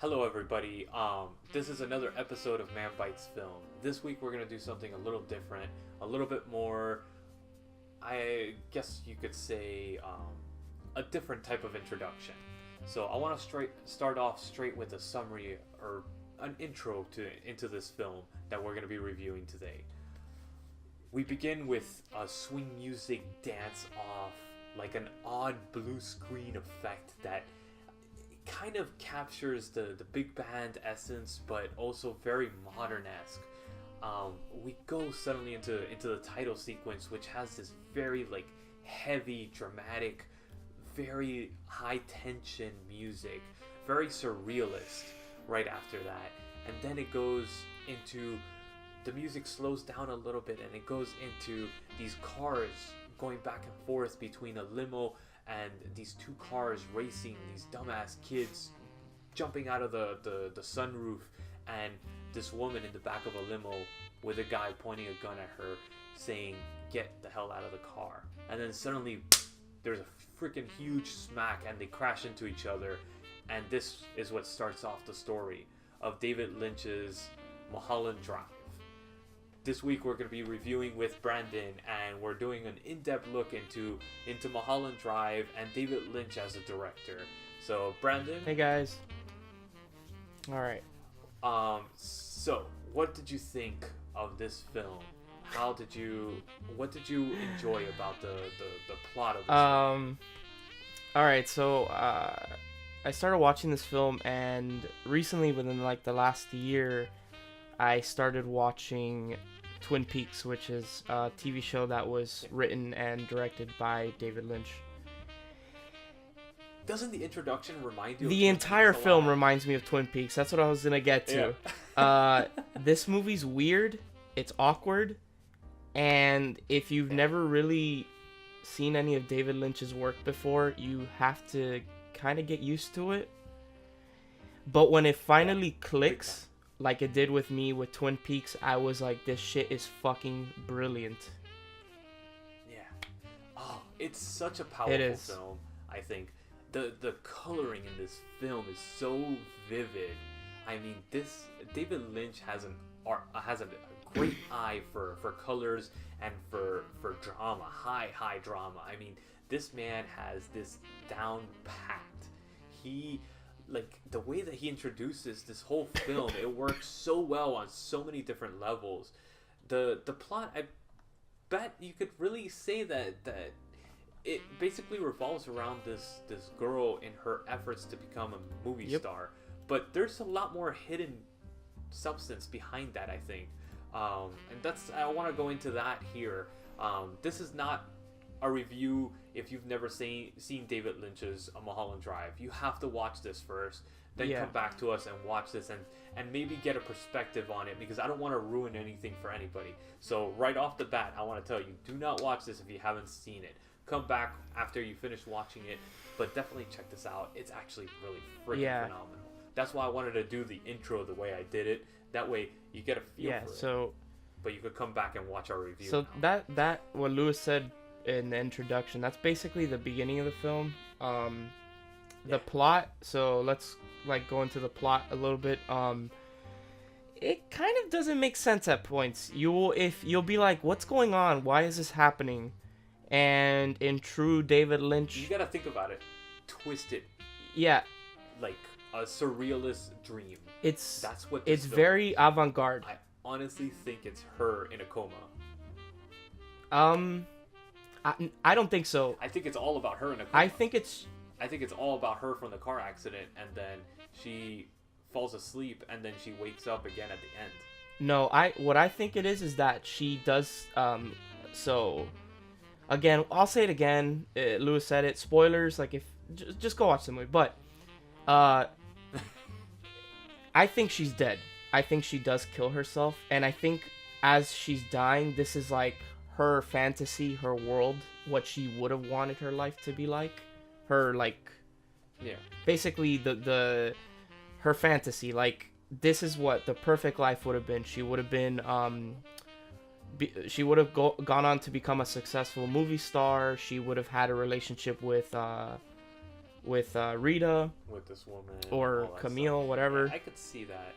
Hello, everybody. This is another episode of Man Bites Film. This week we're gonna do something a little different, a little bit more. I guess you could say a different type of introduction. So I want to start off straight with a summary or an intro to into this film that we're gonna be reviewing today. We begin with a swing music dance off, like an odd blue screen effect that kind of captures the big band essence, but also very modern-esque. We go suddenly into the title sequence, which has this very like heavy, dramatic, very high tension music, very surrealist. Right after that, and then it goes into the music slows down a little bit, and it goes into these cars going back and forth between a limo and these two cars racing, these dumbass kids jumping out of the sunroof, and this woman in the back of a limo with a guy pointing a gun at her saying, "Get the hell out of the car." And then suddenly there's a freaking huge smack and they crash into each other, and this is what starts off the story of David Lynch's Mulholland Drive. This week we're going to be reviewing with Brandon, and we're doing an in-depth look into Mulholland Drive and David Lynch as a director. So Brandon, Hey guys. All right. So what did you think of this film? What did you enjoy about the plot of this film? All right. So I started watching this film, and recently, within like the last year, I started watching Twin Peaks, which is a TV show that was written and directed by David Lynch. Doesn't the introduction remind you of The Twin entire Peaks a film lot? reminds me of Twin Peaks. That's what I was gonna get to. Yeah. This movie's weird. It's awkward, and if you've never really seen any of David Lynch's work before, you have to kind of get used to it. But when it finally clicks, like it did with me with Twin Peaks, I was like, this shit is fucking brilliant. Yeah. Oh, it's such a powerful It is. film, I think. The coloring in this film is so vivid. I mean, this David Lynch has a great eye for colors and for drama, high drama. I mean, this man has this down packed. He like the way that he introduces this whole film, it works so well on so many different levels. The plot, I bet you could really say that it basically revolves around this girl in her efforts to become a movie star. But there's a lot more hidden substance behind that, I think. And I want to go into that here. This is not a review if you've never seen David Lynch's Mulholland Drive. You have to watch this first, then come back to us and watch this and maybe get a perspective on it, because I don't want to ruin anything for anybody. So right off the bat, I want to tell you, do not watch this if you haven't seen it. Come back after you finish watching it, but definitely check this out. It's actually really freaking phenomenal. That's why I wanted to do the intro the way I did it. That way you get a feel for it. But you could come back and watch our review. So that what Lewis said in the introduction, that's basically the beginning of the film. The plot, so let's like go into the plot a little bit. It kind of doesn't make sense at points. You'll be like, what's going on? Why is this happening? And in true David Lynch, you gotta think about it. Twist it. Yeah. Like a surrealist dream. That's what it's film very avant-garde. I honestly think it's her in a coma. I don't think so. I think it's all about her in a coma. I think it's all about her from the car accident, and then she falls asleep, and then she wakes up again at the end. No, what I think it is that she does. So, again, I'll say it again. Lewis said it. Spoilers. Like, if just go watch the movie. But, I think she's dead. I think she does kill herself, and I think as she's dying, this is like her fantasy, her world, what she would have wanted her life to be like. Her basically her fantasy. Like, this is what the perfect life would have been. She would have been she would have gone on to become a successful movie star. She would have had a relationship with with Rita with this woman or all that Camille, stuff. whatever. Yeah, I could see that.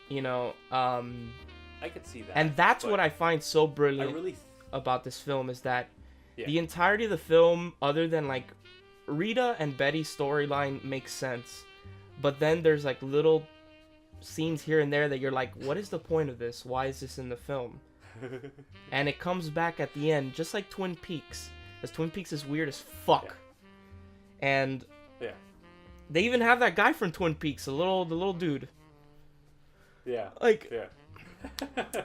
You know, I could see that. and that's but what I find so I brilliant really about this film is that Yeah. the entirety of the film, other than like Rita and Betty's storyline, makes sense, but then there's like little scenes here and there that you're like, what is the point of this? Why is this in the film? And it comes back at the end, just like Twin Peaks, because Twin Peaks is weird as fuck. Yeah. And Yeah. they even have that guy from Twin Peaks, the little dude. Yeah. Like, Yeah.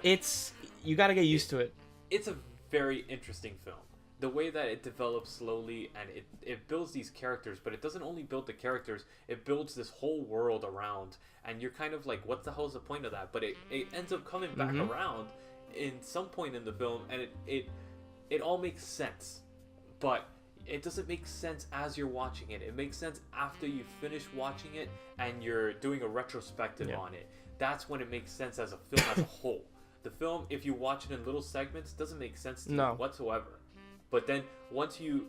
it's, you gotta get used to it. It's a very interesting film. The way that it develops slowly and it builds these characters, but it doesn't only build the characters, it builds this whole world around. And you're kind of like, what the hell is the point of that? But it ends up coming back around in some point in the film, and it all makes sense. But it doesn't make sense as you're watching it. It makes sense after you finish watching it and you're doing a retrospective on it. That's when it makes sense as a film as a whole. The film, if you watch it in little segments, doesn't make sense to you whatsoever. But then once you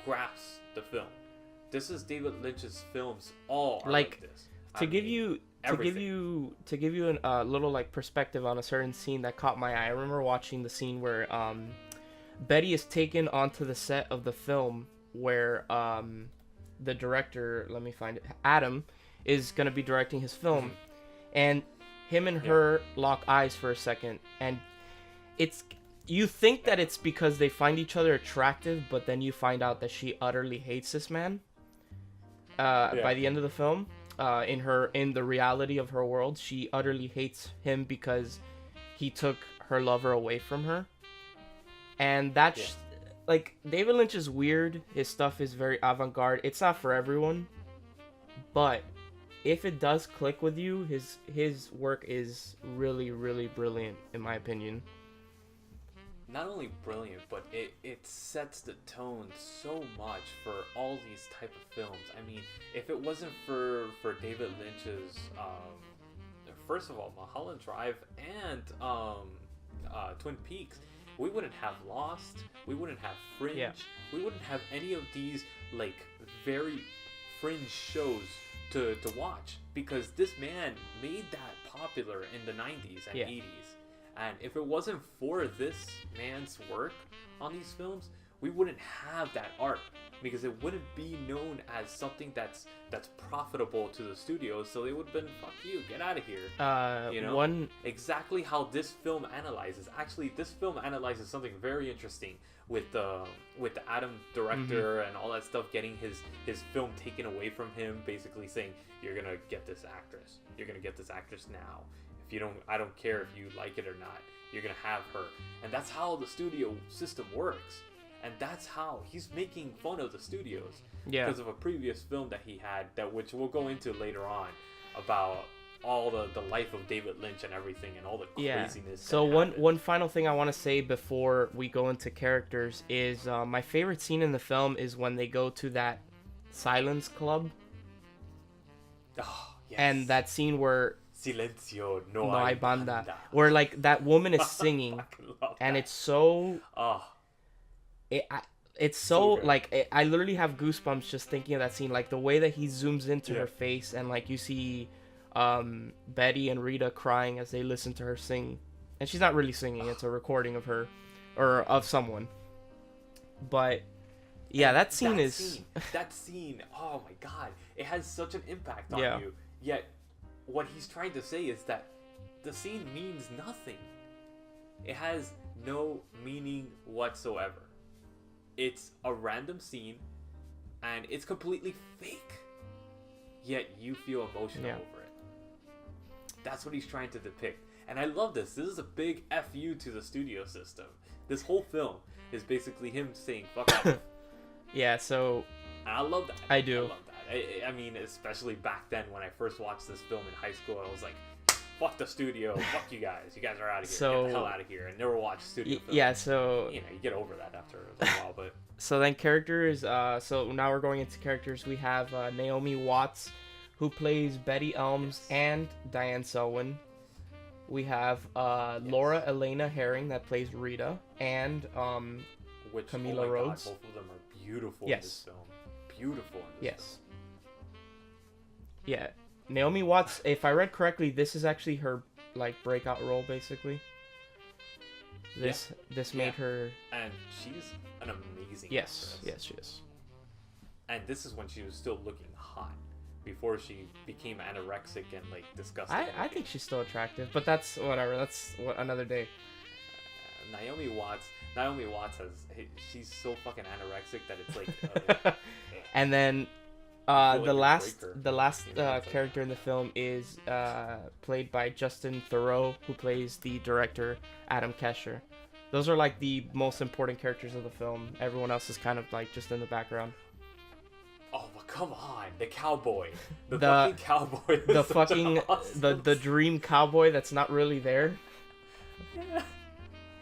grasp the film, this is David Lynch's films all are like this. To give you a little like perspective on a certain scene that caught my eye. I remember watching the scene where Betty is taken onto the set of the film where the director, let me find it, Adam, is gonna be directing his film, and him and her lock eyes for a second, and you think that it's because they find each other attractive, but then you find out that she utterly hates this man by the end of the film. In the reality of her world, she utterly hates him because he took her lover away from her. And that's like, David Lynch is weird. His stuff is very avant-garde. It's not for everyone, but if it does click with you, his work is really, really brilliant in my opinion. Not only brilliant, but it sets the tone so much for all these type of films. I mean, if it wasn't for David Lynch's first of all, Mulholland Drive and Twin Peaks, we wouldn't have Lost, we wouldn't have Fringe, we wouldn't have any of these like very fringe shows to watch, because this man made that popular in the 90s and 80s. And if it wasn't for this man's work on these films, we wouldn't have that art, because it wouldn't be known as something that's profitable to the studios. So they would have been, fuck you, get out of here. You know, exactly how this film analyzes. Actually, this film analyzes something very interesting with the Adam director and all that stuff, getting his film taken away from him, basically saying, you're gonna get this actress. You're gonna get this actress now. You don't, I don't care if you like it or not, you're gonna have her. And that's how the studio system works, and that's how he's making fun of the studios because of a previous film that he had, that which we'll go into later on, about all the life of David Lynch and everything and all the craziness. So one final thing I want to say before we go into characters is my favorite scene in the film is when they go to that silence club. Oh, yes. And that scene where Silencio, no hay banda. Where like that woman is singing, and it's so it's so like I literally have goosebumps just thinking of that scene, like the way that he zooms into her face, and like you see Betty and Rita crying as they listen to her sing, and she's not really singing, it's a recording of her or of someone, but that scene, oh my god, it has such an impact on you, yet what he's trying to say is that the scene means nothing. It has no meaning whatsoever. It's a random scene, and it's completely fake. Yet you feel emotional over it. That's what he's trying to depict. And I love this. This is a big FU to the studio system. This whole film is basically him saying, fuck off. So... And I love that. I do. I love that. I mean, especially back then when I first watched this film in high school, I was like, fuck the studio, fuck you guys are out of here, get the hell out of here, and never watch studio films. So you know, you get over that after a while, but so then characters, so now we're going into characters. We have Naomi Watts, who plays Betty Elms and Diane Selwyn. We have Laura Elena Herring that plays Rita, and Camila Rhodes. God, both of them are beautiful in this film. beautiful in this Yes. Yeah. Naomi Watts, if I read correctly, this is actually her like breakout role basically. This made her. film. And she's an amazing Yes. actress. Yes, she is. And this is when she was still looking hot, before she became anorexic and like disgusting. I think she's still attractive, but that's whatever. That's another day. Naomi Watts she's so fucking anorexic that it's like And then I feel the like last a breaker. the last You know, it's like- character in the film is played by Justin Theroux, who plays the director Adam Kesher. Those are like the most important characters of the film. Everyone else is kind of like just in the background. Oh, but come on, the cowboy, the The- fucking cowboy, is The such fucking an awesome the dream cowboy that's not really there. Yeah.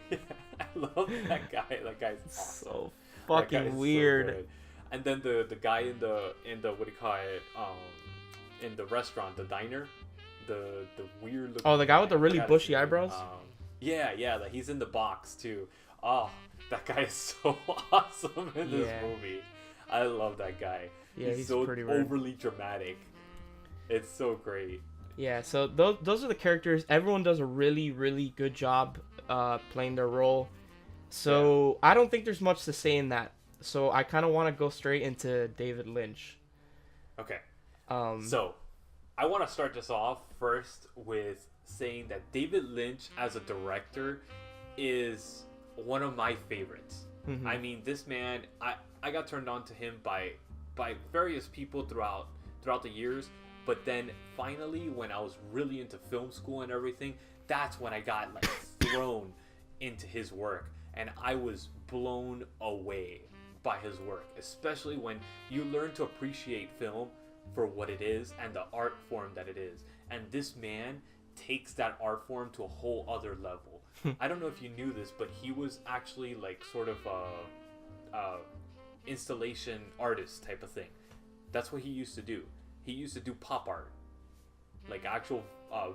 Yeah, I love that guy. That guy's awesome. So That guy is fucking so weird. good. And then the guy in the what do you call it? In the restaurant, the diner, the weird looking. Oh, the guy with the really I forgot his bushy name. eyebrows? Yeah, like he's in the box too. Oh, that guy is so awesome in this Yeah. movie. I love that guy. Yeah, he's so pretty weird. overly dramatic. It's so great. Yeah, so those are the characters. Everyone does a really, really good job playing their role. So I don't think there's much to say in that. So I kind of want to go straight into David Lynch. Okay. Um, So, I want to start this off first with saying that David Lynch as a director is one of my favorites. mhm. I mean, this man, I got turned on to him by various people throughout the years, but then finally when I was really into film school and everything, that's when I got like thrown into his work, and I was blown away by his work, especially when you learn to appreciate film for what it is and the art form that it is. And this man takes that art form to a whole other level. I don't know if you knew this, but he was actually like sort of a installation artist type of thing. That's what he used to do. He used to do pop art, like actual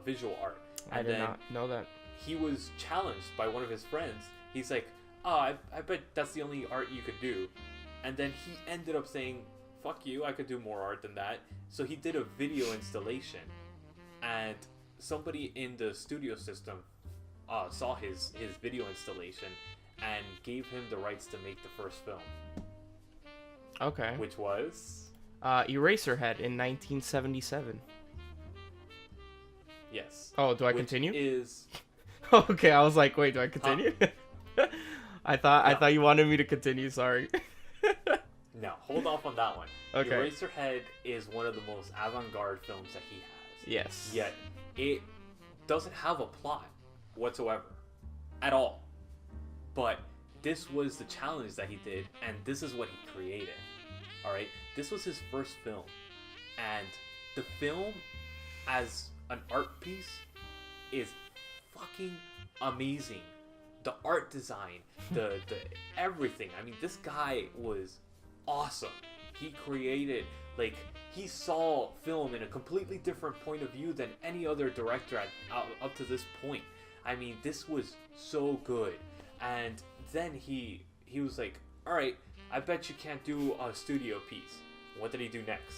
visual art. I And did then not know that. he was challenged by one of his friends. He's like, "Oh, I bet that's the only art you could do." And then he ended up saying, "Fuck you, I could do more art than that." So he did a video installation, and somebody in the studio system saw his video installation and gave him the rights to make the first film, Okay. which was Eraserhead in 1977. yes. Oh, do I which continue? Is Okay, I was like, wait, do I continue? I thought No. you wanted me to continue. Sorry. no, hold off on that one. Okay. Eraserhead is one of the most avant-garde films that he has. Yes. Yet it doesn't have a plot whatsoever at all. But this was the challenge that he did, and this is what he created. Alright? This was his first film. And the film as an art piece is fucking amazing. The art design, the everything. I mean, this guy was awesome. He created, like, he saw film in a completely different point of view than any other director up to this point. I mean, this was so good. And then he was like, alright, I bet you can't do a studio piece. What did he do next?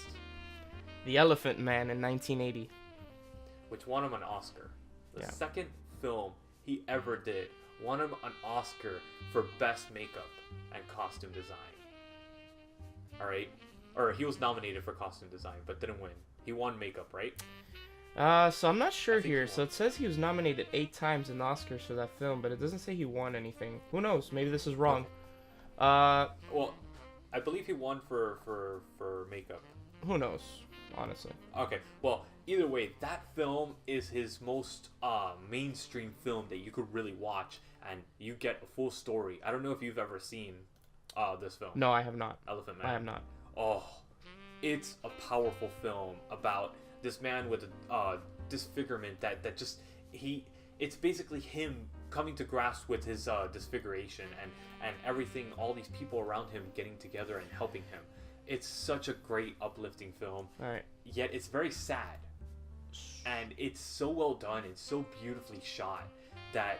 The Elephant Man in 1980. Which won him an Oscar. The Yeah. second film he ever did won him an Oscar for best makeup and costume design. Alright? Or he was nominated for costume design, but didn't win. He won makeup, right? So I'm not sure I think here. he So won. it says he was nominated 8 times in the Oscars for that film, but it doesn't say he won anything. Who knows? Maybe this is wrong. Well, I believe he won for makeup. Who knows? Honestly. Okay, well, either way, that film is his most mainstream film that you could really watch, and you get a full story. I don't know if you've ever seen this film. No, I have not. Elephant Man. I have not. Oh, it's a powerful film about this man with a disfigurement that just it's basically him coming to grasp with his disfiguration and everything, all these people around him getting together and helping him. It's such a great uplifting film, All right. yet it's very sad, and it's so well done and so beautifully shot that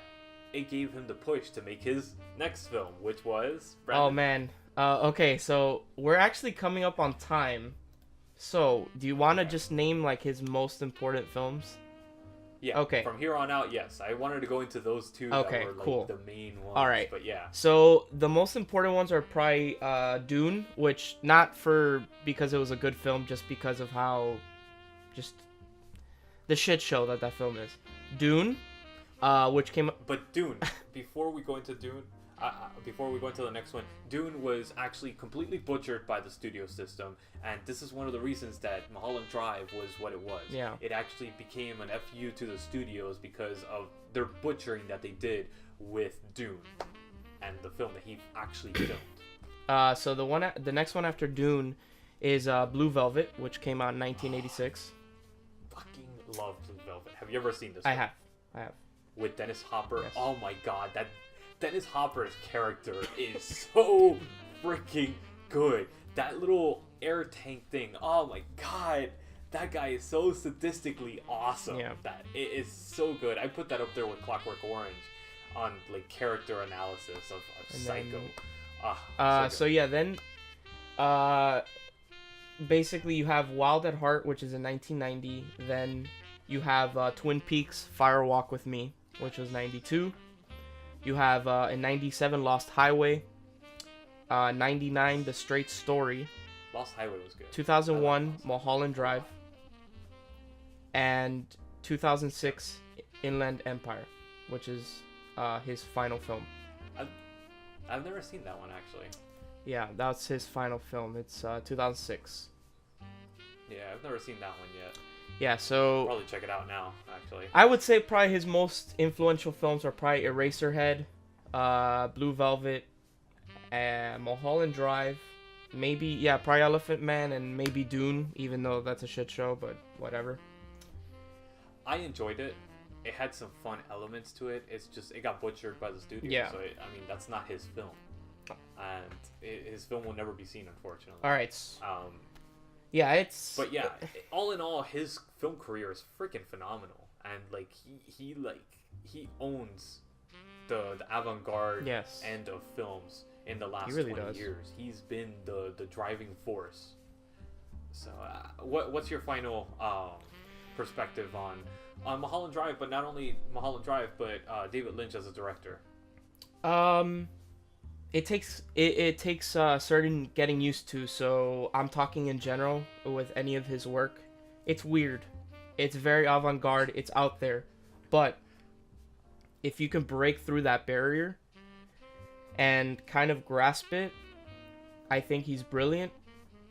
it gave him the push to make his next film, which was Oh man. Okay, so we're actually coming up on time. So, do you want to Okay. just name like his most important films? Yeah. Okay. From here on out, yes. I wanted to go into those two that Okay, were like cool. the main All ones, right. but yeah. So, the most important ones are probably Dune, which not for because it was a good film, just because of how just the shit show that that film is. Dune, which came But Dune, before we go into Dune, before we go into the next one, Dune was actually completely butchered by the studio system, and this is one of the reasons that Mulholland Drive was what it was. Yeah. It actually became an FU to the studios because of their butchering that they did with Dune and the film that he actually filmed. So the next one after Dune is Blue Velvet, which came out in 1986. Fucking love Blue Velvet. Have you ever seen this? I film? have. With Dennis Hopper. Yes. Oh my god, that Dennis Hopper's character is so freaking good. That little air tank thing. Oh my god. That guy is so sadistically awesome. Yeah. That it is so good. I put that up there with Clockwork Orange on like character analysis of And Psycho. then, so yeah, then basically you have Wild at Heart, which is in 1990. Then you have Twin Peaks Fire Walk with Me, which was 92. You have in 97 Lost Highway. 99 The Straight Story. Lost Highway was good. 2001 Mulholland Drive. And 2006 Inland Empire, which is his final film. I've never seen that one actually. Yeah, that's his final film. It's 2006. Yeah, I've never seen that one yet. Yeah, so Probably check it out now, actually. I would say probably his most influential films are probably Eraserhead, Blue Velvet, and Mulholland Drive. Maybe, yeah, probably Elephant Man and maybe Dune, even though that's a shit show, but whatever. I enjoyed it. It had some fun elements to it. It's just, it got butchered by the studio. Yeah. So, I mean, that's not his film. And his film will never be seen, unfortunately. All right. Yeah, it's. But yeah, all in all, his film career is freaking phenomenal. And, like, he owns the avant-garde Yes. end of films in the last He really 20 does. years. He's been the driving force. So, what's your final perspective on Mulholland Drive, but not only Mulholland Drive, but David Lynch as a director? It takes certain getting used to. So I'm talking in general with any of his work. It's weird. It's very avant-garde. It's out there, but if you can break through that barrier and kind of grasp it, I think he's brilliant.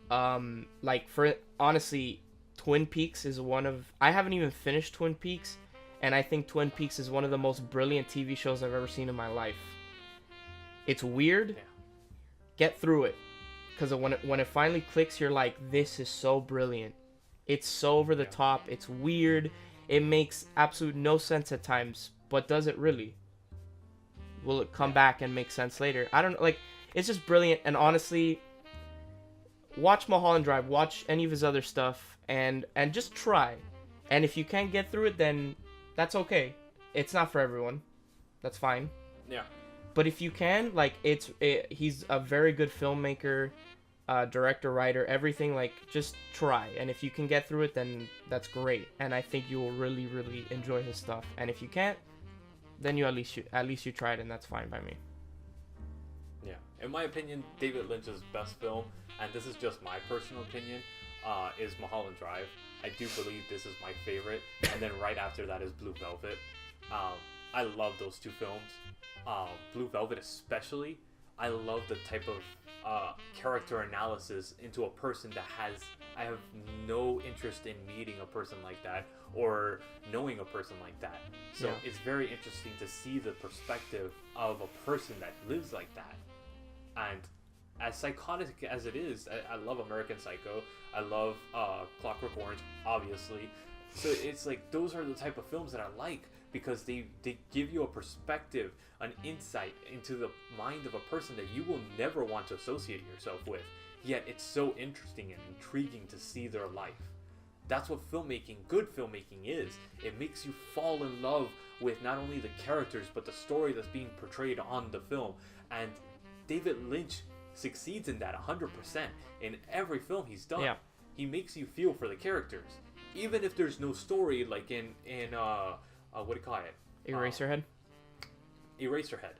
Like for honestly, Twin Peaks is one of I haven't even finished Twin Peaks, and I think Twin Peaks is one of the most brilliant TV shows I've ever seen in my life. It's weird. Yeah. Get through it, because when it finally clicks, you're like, this is so brilliant. It's so over the top. It's weird. It makes absolute no sense at times, but does it really? Will it come back and make sense later? I don't know. Like, it's just brilliant. And honestly, watch Mulholland Drive. Watch any of his other stuff, and just try. And if you can't get through it, then that's okay. It's not for everyone. That's fine. Yeah. But if you can, like, he's a very good filmmaker, director, writer, everything. Like, just try. And if you can get through it, then that's great. And I think you will really, really enjoy his stuff. And if you can't, then you at least you tried, and that's fine by me. Yeah. In my opinion, David Lynch's best film, and this is just my personal opinion, is Mulholland Drive. I do believe this is my favorite. And then right after that is Blue Velvet. I love those two films. Blue Velvet especially. I love the type of character analysis into a person that I have no interest in meeting a person like that or knowing a person like that. So it's very interesting to see the perspective of a person that lives like that. And as psychotic as it is, I love American Psycho. I love Clockwork Orange, obviously. So it's like those are the type of films that I like because they give you a perspective, an insight into the mind of a person that you will never want to associate yourself with. Yet it's so interesting and intriguing to see their life. That's what good filmmaking is. It makes you fall in love with not only the characters, but the story that's being portrayed on the film. And David Lynch succeeds in that 100% in every film he's done. Yeah. He makes you feel for the characters, even if there's no story, like in what do you call it? Eraserhead. Eraserhead.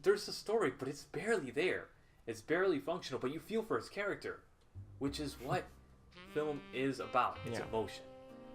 There's a story, but it's barely there. It's barely functional, but you feel for his character, which is what film is about. It's emotion.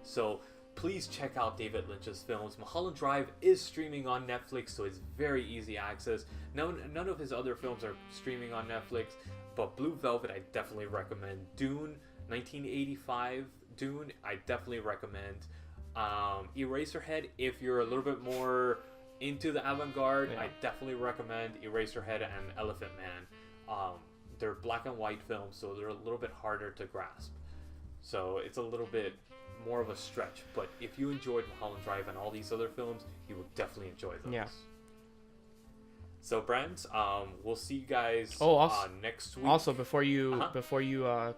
So please check out David Lynch's films. Mulholland Drive is streaming on Netflix, so it's very easy access. None of his other films are streaming on Netflix, but Blue Velvet I definitely recommend. Dune, 1985 Dune, I definitely recommend. Eraserhead, if you're a little bit more into the avant-garde, I definitely recommend Eraserhead and Elephant Man. They're black and white films, so they're a little bit harder to grasp. So it's a little bit more of a stretch, but if you enjoyed Mulholland Drive and all these other films, you will definitely enjoy those. Yeah. So, Brent, we'll see you guys next week. Also, before you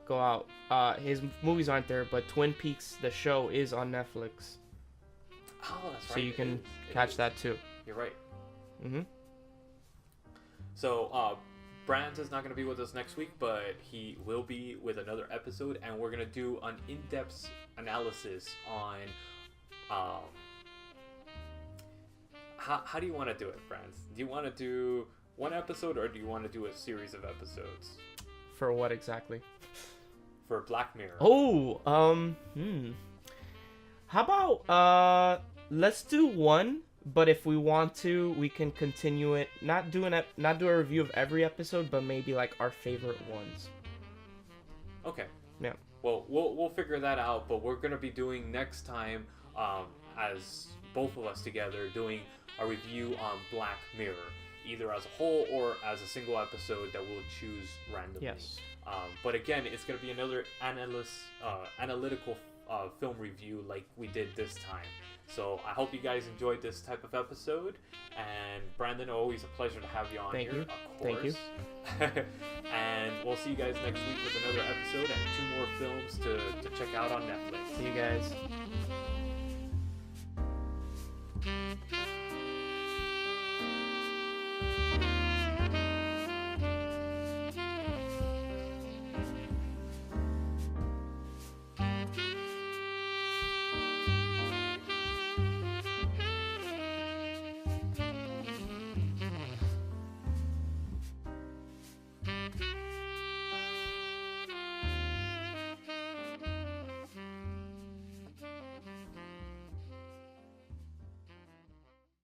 go out, his movies aren't there, but Twin Peaks, the show, is on Netflix. Oh, that's right. So you can catch that too. You're right. Mm-hmm. So, Brand is not going to be with us next week, but he will be with another episode, and we're going to do an in-depth analysis on how do you want to do it, friends? Do you want to do one episode, or do you want to do a series of episodes? For what exactly? For Black Mirror. Oh, how about let's do one, but if we want to, we can continue it. Not do a review of every episode, but maybe like our favorite ones. Okay. Yeah. Well, we'll figure that out, but we're gonna be doing next time, as both of us together, doing a review on Black Mirror, either as a whole or as a single episode that we'll choose randomly. Yes. But again, it's gonna be another analytical film review like we did this time. So I hope you guys enjoyed this type of episode. And Brandon, always a pleasure to have you on Thank here. you. Of course. Thank you. And we'll see you guys next week with another episode and 2 more films to check out on Netflix. See you guys.